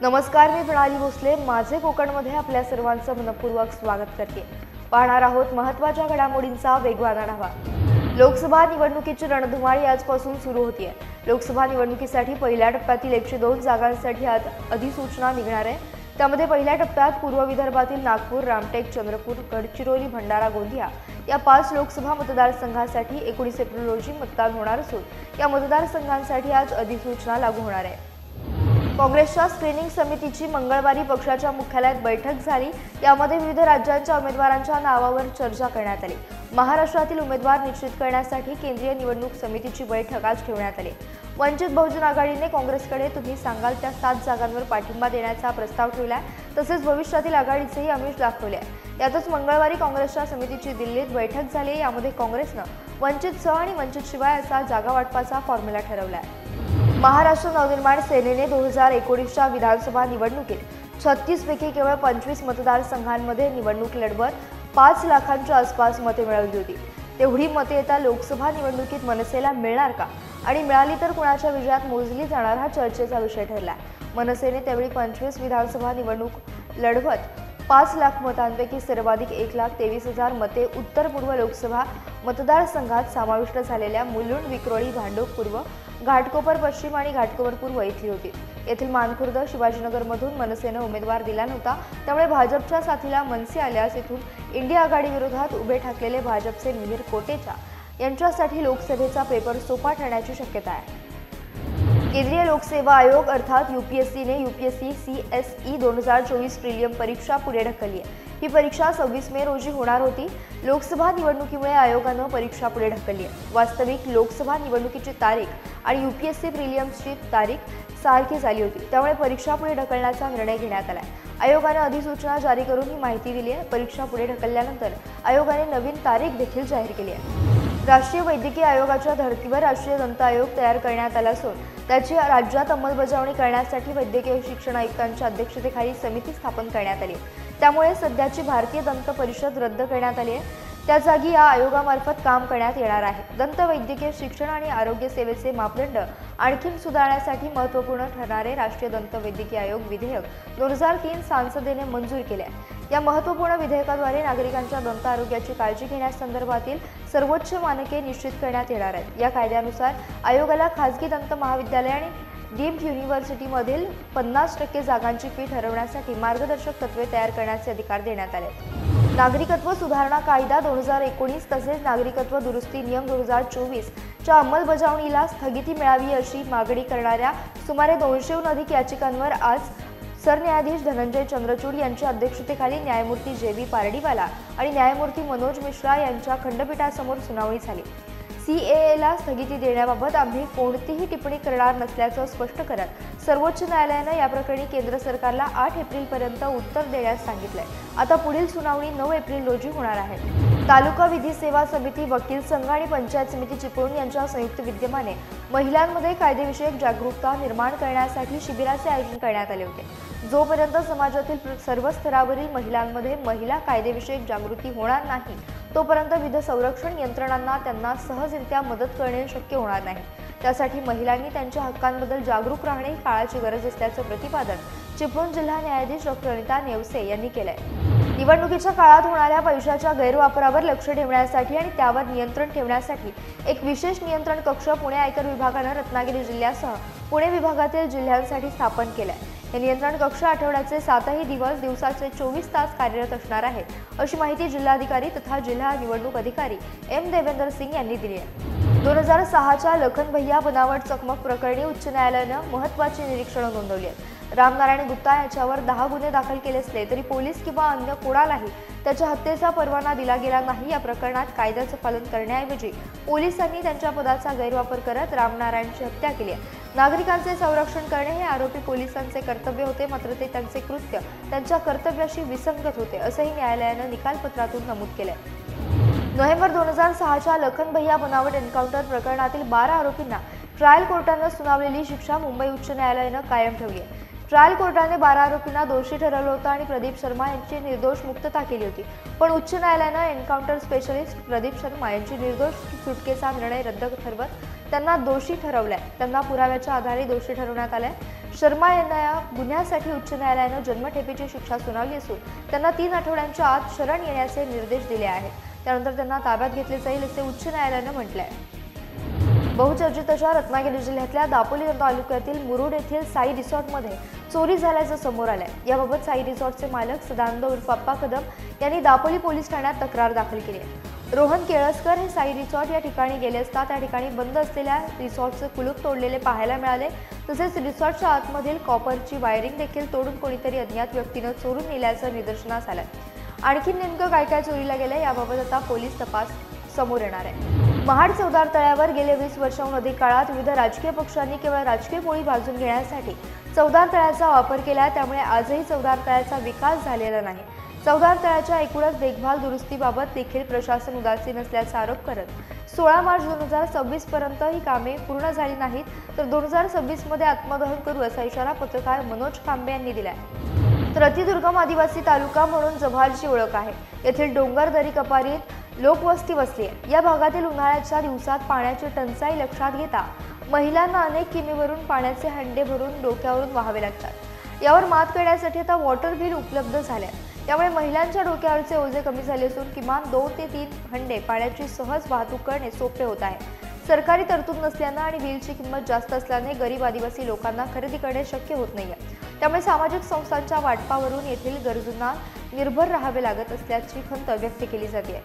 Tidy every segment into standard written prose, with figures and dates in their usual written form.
नमस्कार, मी प्रणाली भोसले. माझे कोकणमध्ये आपल्या सर्वांचं मनपूर्वक स्वागत करते. पाहणार आहोत महत्त्वाच्या घडामोडींचा वेगवान आढावा. लोकसभा निवडणुकीची रणधुमाळी आजपासून सुरू होतीये. लोकसभा निवडणुकीसाठी पहिल्या टप्प्यातील 102 जागांसाठी आज अधिसूचना निघणार आहे. त्यामध्ये पहिल्या टप्प्यात पूर्व विदर्भातील नागपूर, रामटेक, चंद्रपूर, गडचिरोली, भंडारा, गोंदिया या 5 लोकसभा मतदारसंघांसाठी 19 एप्रिल रोजी मतदान होणार असून या मतदारसंघांसाठी आज अधिसूचना लागू होणार आहे. काँग्रेसच्या स्क्रीनिंग समितीची मंगळवारी पक्षाच्या मुख्यालयात बैठक झाली. यामध्ये विविध राज्यांच्या उमेदवारांच्या नावावर चर्चा करण्यात आली. महाराष्ट्रातील उमेदवार निश्चित करण्यासाठी केंद्रीय निवडणूक समितीची बैठक आज ठेवण्यात आली. वंचित बहुजन आघाडीने काँग्रेसकडे तुम्ही सांगाल त्या 7 जागांवर पाठिंबा देण्याचा प्रस्ताव ठेवलाय. तसेच भविष्यातील आघाडीचेही आमिष दाखवले आहे. यातच मंगळवारी काँग्रेसच्या समितीची दिल्लीत बैठक झाली. यामध्ये काँग्रेसनं वंचितसह आणि वंचित शिवाय असा जागा वाटपाचा फॉर्म्युला ठरवलाय. महाराष्ट्र नवनिर्माण सेनेने 2019च्या विधानसभा निवडणुकीत 36 पैकी केवळ 25 मतदारसंघांमध्ये निवडणूक लढवत 5 लाखांच्या आसपास मते मिळवली होती. तेवढी मते येत्या लोकसभा निवडणुकीत मनसेला मिळणार का आणि मिळाली तर कुणाच्या विजयात मोजली जाणार हा चर्चेचा विषय ठरला. मनसेने त्यावेळी 25 विधानसभा निवडणूक लढवत 5 लाख मतांपैकी सर्वाधिक 1,23,000 मते उत्तर पूर्व लोकसभा मतदारसंघात समाविष्ट झालेल्या मुलुंड, विक्रोळी, भांडूप पूर्व, घाटकोपर पश्चिम आणि घाटकोपर पूर्व इथली होती. येथील मानखुर्द, शिवाजीनगरमधून मनसेनं उमेदवार दिला नव्हता. त्यामुळे भाजपच्या साथीला मनसे आल्यास इथून इंडिया आघाडी विरोधात उभे ठाकलेले भाजपचे मिहीर कोटेचा यांच्यासाठी लोकसभेचा पेपर सोपा ठरण्याची शक्यता आहे. केंद्रीय लोकसेवा आयोग अर्थात यूपीएससीने यूपीएससी CSE 2024 प्रीलियम परीक्षा पुढे ढकलली आहे. ही परीक्षा 26 मे रोजी होणार होती. लोकसभा निवडणुकीमुळे आयोगानं परीक्षा पुढे ढकलली आहे. वास्तविक लोकसभा निवडणुकीची तारीख आणि यूपीएससी प्रीलियमची तारीख सारखी झाली होती. त्यामुळे परीक्षा पुढे ढकलण्याचा निर्णय घेण्यात आला. आयोगाने अधिसूचना जारी करून ही माहिती दिली आहे. परीक्षा पुढे ढकलल्यानंतर आयोगाने नवीन तारीख देखील जाहीर केली आहे. राष्ट्रीय वैद्यकीय आयोगाच्या धर्तीवर राष्ट्रीय दंत आयोग तयार करण्यात आला असून त्याची राज्यात अंमलबजावणी करण्यासाठी वैद्यकीय शिक्षण आयुक्तांच्या अध्यक्षतेखाली समिती स्थापन करण्यात आली. त्यामुळे सध्याची भारतीय दंत परिषद रद्द करण्यात आली आहे. त्या जागी या आयोगामार्फत काम करण्यात येणार आहे. दंत वैद्यकीय शिक्षण आणि आरोग्य सेवेचे मापदंड आणखी सुधारण्यासाठी महत्त्वपूर्ण ठरणारे राष्ट्रीय दंत वैद्यकीय आयोग विधेयक 2003 संसदेने मंजूर केले आहे. या महत्त्वपूर्ण विधेयकाद्वारे नागरिकांच्या दंत आरोग्याची काळजी घेण्यासंदर्भातील सर्वोच्च मानके निश्चित करण्यात येणार आहेत. या कायद्यानुसार आयोगाला खासगी दंत महाविद्यालय आणि डीम्ड युनिव्हर्सिटीमधील 50% जागांची फी ठरवण्यासाठी मार्गदर्शक तत्त्वे तयार करण्याचे अधिकार देण्यात आले. नागरिकत्व सुधारणा कायदा 2019 तसेच नागरिकत्व दुरुस्ती नियम 2024 च्या अंमलबजावणीला स्थगिती मिळावी अशी मागणी करणाऱ्या सुमारे 200हून अधिक याचिकांवर आज सरन्यायाधीश धनंजय चंद्रचूड यांच्या अध्यक्षतेखाली न्यायमूर्ती JB पारडीवाला आणि न्यायमूर्ती मनोज मिश्रा यांच्या खंडपीठासमोर सुनावणी झाली. CAAला स्थगिती देण्याबाबत आम्ही कोणतीही टिप्पणी करणार नसल्याचं स्पष्ट करत सर्वोच्च न्यायालयानं या प्रकरणी केंद्र सरकारला 8 एप्रिलपर्यंत उत्तर देण्यास सांगितलंय. आता पुढील सुनावणी 9 एप्रिल रोजी होणार आहे. तालुका विधी सेवा समिती, वकील संघ आणि पंचायत समिती चिपळूण यांच्या संयुक्त विद्यमाने महिलांमध्ये कायदेविषयक जागरूकता निर्माण करण्यासाठी शिबिराचे आयोजन करण्यात आले होते. जोपर्यंत समाजातील सर्व स्तरावरील महिलांमध्ये महिला कायदेविषयक जागृती होणार नाही तोपर्यंत विविध संरक्षण यंत्रणांना त्यांना सहजरित्या मदत करणे शक्य होणार नाही. त्यासाठी महिलांनी त्यांच्या हक्कांबद्दल जागरूक राहणे ही काळाची गरज असल्याचं प्रतिपादन चिपळूण जिल्हा न्यायाधीश डॉ. अनिता नेवसे यांनी केलंय. निवडणुकीच्या काळात होणाऱ्या पैशाच्या गैरवापरावर लक्ष ठेवण्यासाठी आणि त्यावर नियंत्रण ठेवण्यासाठी एक विशेष नियंत्रण कक्ष पुणे आयकर विभागानं रत्नागिरी जिल्ह्यासह पुणे विभागातील जिल्ह्यांसाठी स्थापन केलाय. हे नियंत्रण कक्ष आठवड्याचे 7ही दिवस दिवसाचे 24 तास कार्यरत असणार आहे अशी माहिती जिल्हाधिकारी तथा जिल्हा निवडणूक अधिकारी M. देवेंद्र सिंग यांनी दिली आहे. 2006च्या लखन भैया बनावट चकमक प्रकरणी उच्च न्यायालयानं महत्त्वाची निरीक्षणं नोंदवली आहेत. रामनारायण गुप्ता याच्यावर 10 गुन्हे दाखल केले असले तरी पोलीस किंवा अन्य कोणालाही त्याच्या हत्येचा परवाना दिला गेला नाही. या प्रकरणात कायद्याचं पालन करण्याऐवजी पोलिसांनी त्यांच्या पदाचा गैरवापर करत रामनारायणची हत्या केली आहे. नागरिकांचे संरक्षण करणे हे आरोपी पोलिसांचे कर्तव्य होते, मात्र ते त्यांचे कृत्य त्यांच्या कर्तव्याशी विसंगत होते असंही न्यायालयानं निकालपत्रातून नमूद केलंय. नोव्हेंबर 2006च्या लखन भैया बनावट एन्काउंटर प्रकरणातील 12 आरोपींना ट्रायल कोर्टानं सुनावलेली शिक्षा मुंबई उच्च न्यायालयानं कायम ठेवली आहे. ट्रायल कोर्टाने 12 आरोपींना दोषी ठरवलं होतं आणि प्रदीप शर्मा यांची निर्दोष मुक्तता केली होती. पण उच्च न्यायालयानं एन्काउंटर स्पेशलिस्ट प्रदीप शर्मा यांची निर्दोष सुटकेचा निर्णय रद्द ठरवत त्यांना दोषी ठरवलाय. त्यांना पुराव्याच्या आधारे दोषी ठरवण्यात आलंय. शर्मा यांना या गुन्ह्यासाठी उच्च न्यायालयानं जन्मठेपेची शिक्षा सुनावली असून त्यांना 3 आठवड्यांच्या आत शरण येण्याचे निर्देश दिले आहेत. त्यानंतर त्यांना ताब्यात घेतले जाईल असे उच्च न्यायालयानं म्हटलंय. बहुचर्चित अशा रत्नागिरी जिल्ह्यातल्या दापोली तालुक्यातील मुरुड येथील साई रिसॉर्टमध्ये चोरी झाल्याचं समोर आलंय. याबाबत साई रिसॉर्टचे मालक सदानंद उर्फ अप्पा कदम यांनी दापोली पोलीस ठाण्यात तक्रार दाखल केली आहे. रोहन केळसकर हे साई रिसॉर्ट या ठिकाणी गेले असता त्या ठिकाणी बंद असलेल्या रिसॉर्टचे कुलूप तोडलेले पाहायला मिळाले. तसेच रिसॉर्टच्या आतमधील कॉपरची वायरिंग देखील तोडून कोणीतरी अज्ञात व्यक्तीनं चोरून नेल्याचं निदर्शनास आलंय. आणखी नेमकं काय काय चोरीला गेलंय याबाबत आता पोलीस तपास समोर येणार आहे. महाड चौदार तळ्यावर गेले 20 वर्षांहून अधिक काळात विविध राजकीय पक्षांनी केवळ राजकीय पोळी भाजून घेण्यासाठी चौदार तळ्याचा वापर केला. त्यामुळे आजही चौदार तळ्याचा विकास झालेला नाही. चौदार तळ्याच्या एकूणच देखभाल दुरुस्तीबाबत देखील प्रशासन उदासीन असल्याचा आरोप करत 16 मार्च 2026 पर्यंत ही कामे पूर्ण झाली नाहीत तर 2026 मध्ये आत्मदहन करू असा इशारा पत्रकार मनोज कांबे यांनी दिलाय. तर अतिदुर्गम आदिवासी तालुका म्हणून जव्हारची ओळख आहे. येथील डोंगर दरी कपारीत लोकवस्ती वसली आहे. या भागातील उन्हाळ्याच्या दिवसात पाण्याची टंचाई लक्षात घेता महिलांना अनेक किमीवरून पाण्याचे हंडे भरून डोक्यावरून वाहावे लागतात. यावर मात करण्यासाठी आता वॉटर व्हील उपलब्ध झाल्या. त्यामुळे महिलांच्या डोक्यावरचे ओझे कमी झाले असून किमान 2 ते 3 हंडे पाण्याची सहज वाहतूक करणे सोपे होत आहे. सरकारी तरतूद नसल्यानं आणि व्हीलची किंमत जास्त असल्याने गरीब आदिवासी लोकांना खरेदी करणे शक्य होत नाहीये. त्यामुळे सामाजिक संस्थांच्या वाटपावरून येथील गरजूंना निर्भर राहावे लागत असल्याची खंत व्यक्त केली जाते.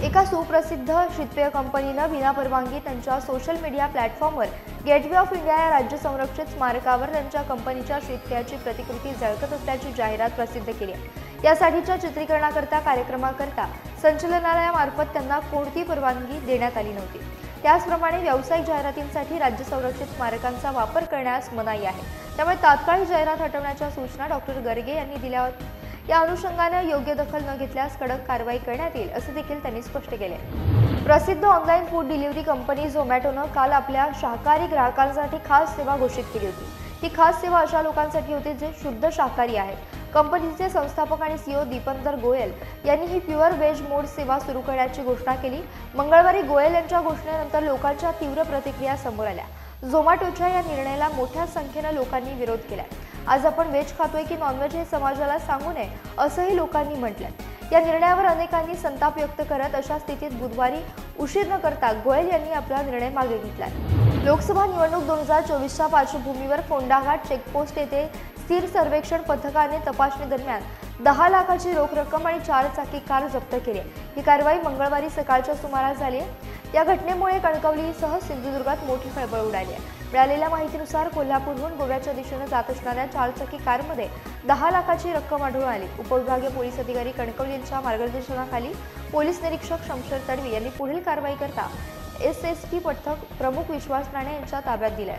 एका सुप्रसिद्ध शीतपेय कंपनीनं विनापरवानगी त्यांच्या सोशल मीडिया प्लॅटफॉर्मवर गेटवे ऑफ इंडिया या राज्य संरक्षित स्मारकावर त्यांच्या कंपनीच्या शीतपेयाची प्रतिकृती झळकत असल्याची जाहिरात प्रसिद्ध केली आहे. यासाठीच्या चित्रीकरणाकरता कार्यक्रमाकरता संचालनालयामार्फत त्यांना कोणती परवानगी देण्यात आली नव्हती. त्याचप्रमाणे व्यावसायिक जाहिरातींसाठी राज्य संरक्षित स्मारकांचा वापर करण्यास मनाई आहे. त्यामुळे तात्काळ ही जाहिरात हटवण्याच्या सूचना डॉक्टर गर्गे यांनी दिल्या होत्या. या अनुषंगाने योग्य दखल न घेतल्यास कडक कारवाई करण्यात येईल असे देखील त्यांनी स्पष्ट केले. प्रसिद्ध ऑनलाईन फूड डिलिव्हरी कंपनी झोमॅटोनं काल आपल्या शाकाहारी ग्राहकांसाठी खास सेवा घोषित केली होती. ही खास सेवा अशा लोकांसाठी होती जे शुद्ध शाकाहारी आहेत. कंपनीचे संस्थापक आणि सीईओ दीपंकर गोयल यांनी ही प्युअर व्हेज मोड सेवा सुरू करण्याची घोषणा केली. मंगळवारी गोयल यांच्या घोषणेनंतर लोकांच्या तीव्र प्रतिक्रिया समोर आल्या. झोमॅटोच्या या निर्णयाला मोठ्या संख्येनं लोकांनी विरोध केला. आज आपण व्हेज खातोय की नॉनव्हेज हे समाजाला सांगू नये असंही लोकांनी म्हटलंय. या निर्णयावर अनेकांनी संताप व्यक्त करत अशा स्थितीत बुधवारी उशीर न करता गोयल यांनी आपला निर्णय मागे घेतला. लोकसभा निवडणूक 2024च्या पार्श्वभूमीवर फोंडाघाट चेकपोस्ट येथे स्थिर सर्वेक्षण पथकाने तपासणी दरम्यान 10 लाखाची रोख रक्कम आणि 4 चाकी कार जप्त केली. ही कारवाई मंगळवारी सकाळच्या सुमारास झाली. या घटनेमुळे कणकवलीसह सिंधुदुर्गात मोठी खळबळ उडाली आहे. मिळालेल्या माहितीनुसार कोल्हापूरहून गोव्याच्या दिशेने जात असणाऱ्या 4 चाकी कारमध्ये 10 लाखाची रक्कम आढळून आली. उपविभागीय पोलीस अधिकारी कणकवली यांच्या मार्गदर्शनाखाली पोलीस निरीक्षक शमशेर तडवी यांनी पुढील कारवाई करता एसएसटी पथक प्रमुख विश्वास राणे यांच्या ताब्यात दिलाय.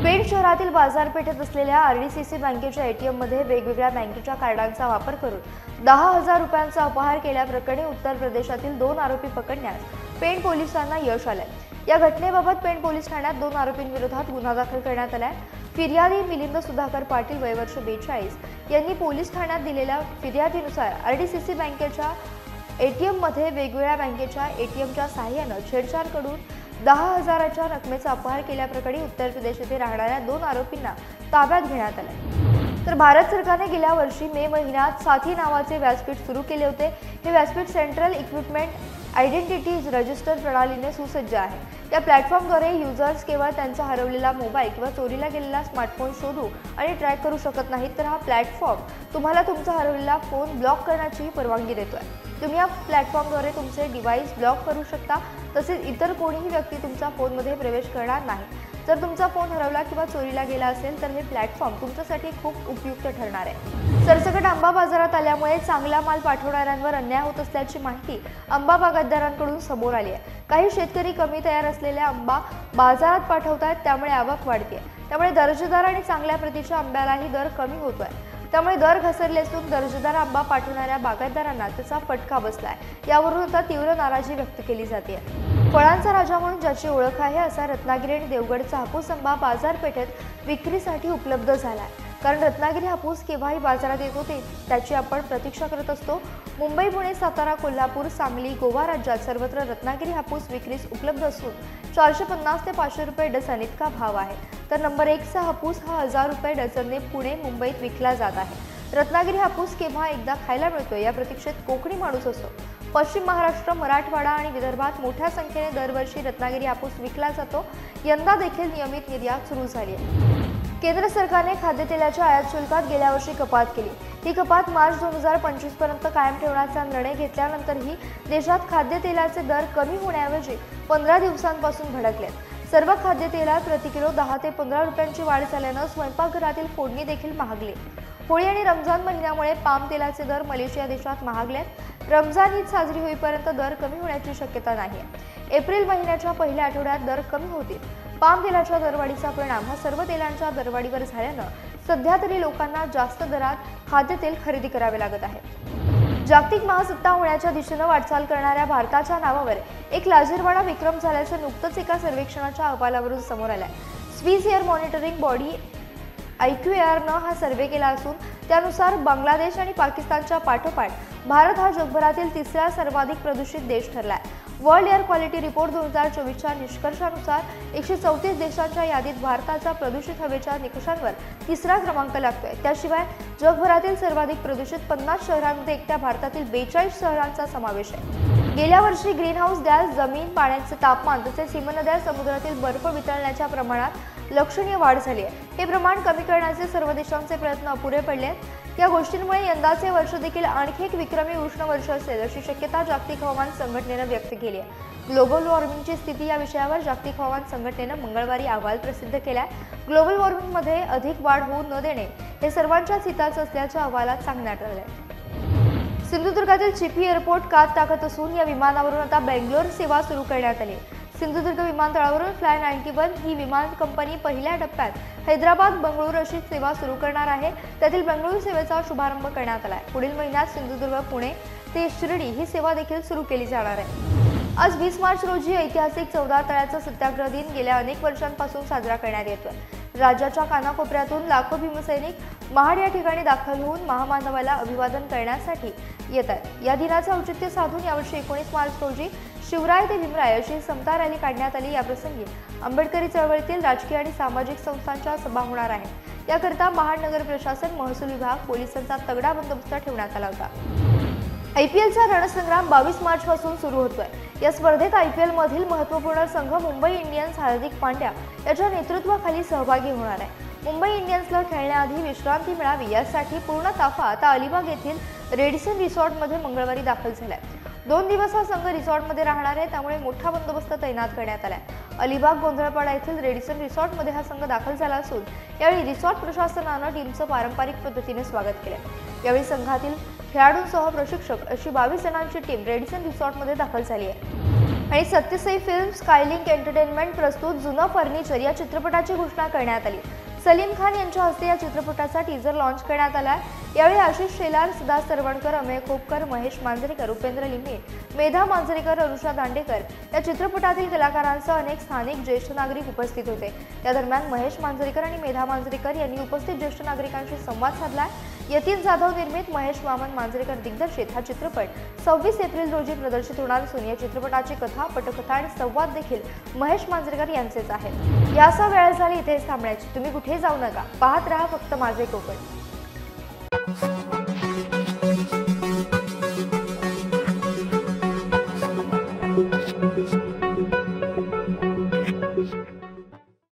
पेण शहरातील बाजारपेठेत असलेल्या आरडीसीसी बँकेच्या एटीएममध्ये वेगवेगळ्या बँकेच्या कार्डांचा वापर करून 10,000 रुपयांचा अपहार केल्याप्रकरणी उत्तर प्रदेशातील 2 आरोपी पकडण्यास पेण पोलिसांना यश आलंय. या घटनेबाबत पेण पोलीस ठाण्यात 2 आरोपींविरोधात गुन्हा दाखल करण्यात आलाय. फिर्यादी मिलिंद सुधाकर पाटील वय वर्ष 42 यांनी पोलीस ठाण्यात दिलेल्या फिर्यादीनुसार आरडीसीसी बँकेच्या एटीएममध्ये वेगवेगळ्या बँकेच्या एटीएमच्या सहाय्यानं छेडछाड करून 10,000च्या रकमेचा अपहार केल्याप्रकरणी उत्तर प्रदेश येथे राहणाऱ्या 2 आरोपींना ताब्यात घेण्यात आले. तर भारत सरकारने गेल्या वर्षी मे महिन्यात साथी नावाचे व्यासपीठ सुरू केले होते. हे व्यासपीठ सेंट्रल इक्विपमेंट आयडेंटिटी रजिस्टर प्रणालीने सुसज्ज आहे. या प्लॅटफॉर्मद्वारे युजर्स केवळ त्यांचा हरवलेला मोबाईल किंवा चोरीला गेलेला स्मार्टफोन शोधू आणि ट्रॅक करू शकत नाहीत, तर हा प्लॅटफॉर्म तुम्हाला तुमचा हरवलेला फोन ब्लॉक करण्याचीही परवानगी देतोय. तुम्ही या प्लॅटफॉर्मद्वारे तुमचे डिव्हाइस ब्लॉक करू शकता. तसेच इतर कोणीही व्यक्ती तुमच्या फोनमध्ये प्रवेश करणार नाही. जर तुमचा फोन हरवला किंवा चोरीला गेला असेल तर हे प्लॅटफॉर्म तुमच्यासाठी खूप उपयुक्त ठरणार आहे. सरसकट आंबा बाजारात आल्यामुळे चांगला माल पाठवणाऱ्यांवर अन्याय होत असल्याची माहिती आंबा बागायतदारांकडून समोर आली आहे. काही शेतकरी कमी तयार असलेल्या आंबा बाजारात पाठवतात, त्यामुळे आवक वाढते. त्यामुळे दर्जेदार आणि चांगल्या प्रतीच्या आंब्यालाही दर कमी होतोय. त्यामुळे दर घसरले असून दर्जेदार आंबा पाठवणाऱ्या बागायतदारांना त्याचा फटका बसलाय. यावरून आता तीव्र नाराजी व्यक्त केली जाते. फळांचा राजा म्हणून ज्याची ओळख आहे असा रत्नागिरी आणि देवगडचा हापूस आंबा बाजारपेठेत विक्रीसाठी उपलब्ध झालाय. कारण रत्नागिरी हापूस केव्हाही बाजारात येतो त्याची आपण प्रतीक्षा करत असतो. मुंबई, पुणे, सातारा, कोल्हापूर, सांगली, गोवा राज्यात सर्वत्र रत्नागिरी हापूस विक्रीस उपलब्ध असून 450 ते 500 रुपये डझन इतका भाव आहे। तर नंबर 1 चा हापूस हा 1000 रुपये डझनने पुणे मुंबईत विकला जात आहे। रत्नागिरी हापूस केव्हा एकदा खायला मिळतो या प्रतीक्षेत कोकणी माणूस असतो। पश्चिम महाराष्ट्र, मराठवाडा आणि विदर्भात मोठ्या संख्येने दरवर्षी रत्नागिरी हापूस विकला जातो। यंदा देखील नियमित निर्यात सुरू झाली आहे। केंद्र सरकारने खाद्यतेलाच्या आयात शुल्कात गेल्या वर्षी कपात केली। ही कपात मार्च 2025 पर्यंत कायम ठेवण्याचा निर्णय घेतल्यानंतरही देशात खाद्यतेलाचे दर कमी होण्याऐवजी 15 दिवसांपासून भडकलेत। सर्व खाद्यतेलात प्रति किलो 10 ते 15 रुपयांची वाढ झाल्यानं स्वयंपाकघरातील फोडणी देखील महागली। होळी आणि रमजान महिन्यामुळे पाम तेलाचे दर मलेशिया देशात महागलेत। रमजान ईद साजरी होईपर्यंत दर कमी होण्याची शक्यता नाही। एप्रिल महिन्याच्या पहिल्या आठवड्यात दर कमी होतील। पाम तेलाच्या दरवाढीचा परिणाम हा सर्व तेलांच्या दरवाढीवर झाल्यानं सध्या तरी लोकांना जास्त दरात खाद्यतेल खरेदी करावे लागत आहे। जागतिक महासत्ता होण्याच्या दिशेने वाटचाल करणाऱ्या भारताच्या नावावर एक लाजिरवाणा विक्रम झाल्याचं नुकतंच एका सर्वेक्षणाच्या अहवालावरून समोर आलंय। स्विस एअर मॉनिटरिंग बॉडी IQARनं हा सर्वे केला असून त्यानुसार बांगलादेश आणि पाकिस्तानच्या पाठोपाठ भारत हा जगभरातील तिसरा सर्वाधिक प्रदूषित देश ठरलाय। वर्ल्ड एअर क्वालिटी रिपोर्ट 2024च्या निष्कर्षानुसार 134 देशांच्या यादीत भारताचा प्रदूषित हवेच्या निकषांवर तिसरा क्रमांक लागतोय। त्याशिवाय जगभरातील सर्वाधिक प्रदूषित 50 शहरांमध्ये एकट्या भारतातील 42 शहरांचा समावेश आहे। गेल्या वर्षी ग्रीनहाऊस गॅस, जमीन, पाण्याचे तापमान तसेच हिमनद्या, समुद्रातील बर्फ वितळण्याच्या प्रमाणात लक्षणीय वाढ झाली आहे। हे प्रमाण कमी करण्याचे सर्व देशांचे प्रयत्न अपुरे पडले आहेत। या गोष्टींमुळे यंदाचे वर्ष देखील आणखी एक विक्रमी उष्ण वर्ष असेल अशी शक्यता जागतिक हवामान संघटनेने व्यक्त केली आहे। ग्लोबल वॉर्मिंगची स्थिती या विषयावर जागतिक हवामान संघटनेने मंगळवारी अहवाल प्रसिद्ध केलाय। ग्लोबल वॉर्मिंगमध्ये अधिक वाढ होऊ न देणे हे सर्वांच्याच हिताचं असल्याच्या अहवालात सांगण्यात आलंय। सिंधुदुर्गातील चिपी एअरपोर्ट कात टाकत असून या विमानावरून आता बेंगलोर सेवा सुरू करण्यात आली। सिंधुदुर्ग विमानतळावरून फ्लाय 91 ही विमान कंपनी पहिल्या टप्प्यात हैदराबाद बंगळुरू अशी सेवा सुरू करणार आहे। त्यातील बेंगळुरू सेवेचा शुभारंभ करण्यात आला आहे। पुढील महिन्यात सिंधुदुर्ग, पुणे ते शिर्डी ही सेवा देखील सुरू केली जाणार आहे। आज 20 मार्च रोजी ऐतिहासिक 14 तळ्याचा सत्याग्रह दिन गेल्या अनेक वर्षांपासून साजरा करण्यात येतोय। राज्याच्या कानाकोपऱ्यातून लाखो भीमसैनिक महाड या ठिकाणी दाखल होऊन महामानवाला अभिवादन करण्यासाठी येत आहेत। या दिनाचे औचित्य साधून यावर्षी 19 मार्च रोजी शिवराय ते भीमराय अशी समता रॅली काढण्यात आली। याप्रसंगी आंबेडकरी चळवळीतील राजकीय आणि सामाजिक संस्थांच्या सभा होणार आहेत। याकरिता महाड नगर प्रशासन, महसूल विभाग, पोलिसांचा तगडा बंदोबस्त ठेवण्यात आला होता। IPLचा रणसंग्राम 22 मार्च पासून सुरू होतोय। या स्पर्धेत IPL मधील महत्त्वपूर्ण संघ मुंबई इंडियन्स हार्दिक पांड्या याच्या नेतृत्वाखाली सहभागी होणार आहे। मुंबई इंडियन्सला खेळण्याआधी विश्रांती मिळावी यासाठी पूर्ण ताफा आता अलिबाग येथील रेडिसन रिसॉर्टमध्ये मंगळवारी दाखल झालाय। 2 दिवस हा संघ रिसॉर्टमध्ये राहणार आहे, त्यामुळे मोठा बंदोबस्त तैनात करण्यात आलाय। अलिबाग गोंधळपाडा येथील रेडिसन रिसॉर्टमध्ये हा संघ दाखल झाला असून यावेळी रिसॉर्ट प्रशासनानं टीमचं पारंपरिक पद्धतीने स्वागत केलंय। यावेळी संघातील खेळाडूंसह प्रशिक्षक अशी 22 जणांची टीम रेडिसन रिसॉर्टमध्ये दाखल झाली आहे। आणि सत्यसाई फिल्म्स, स्कायलिंक एंटरटेनमेंट प्रस्तुत जुनं फर्निचर या चित्रपटाची घोषणा करण्यात आली। सलीम खान यांच्या हस्ते या चित्रपटाचा टीजर लॉन्च करण्यात आला। यावेळी आशिष शेलार, सिद्धार्थ सरवणकर, अमेय खोपकर, महेश मांजरेकर, उपेंद्र लिमये, मेधा मांजरेकर, अनुषा दांडेकर या चित्रपटातील कलाकारांसह अनेक स्थानिक ज्येष्ठ नागरिक उपस्थित होते। त्या दरम्यान महेश मांजरेकर आणि मेधा मांजरेकर यांनी उपस्थित ज्येष्ठ नागरिकांशी संवाद साधला। यतीन जाधव निर्मित, महेश वामन मांजरेकर दिग्दर्शित हा चित्रपट 26 एप्रिल रोजी प्रदर्शित होणार असून या चित्रपटाची कथा, पटकथा आणि संवाद देखील महेश मांजरेकर यांचेच आहेत। याचा वेळ झाली इथेच थांबण्याची। तुम्ही कुठे जाऊ नका, पाहत रहा फक्त माझे कोकण।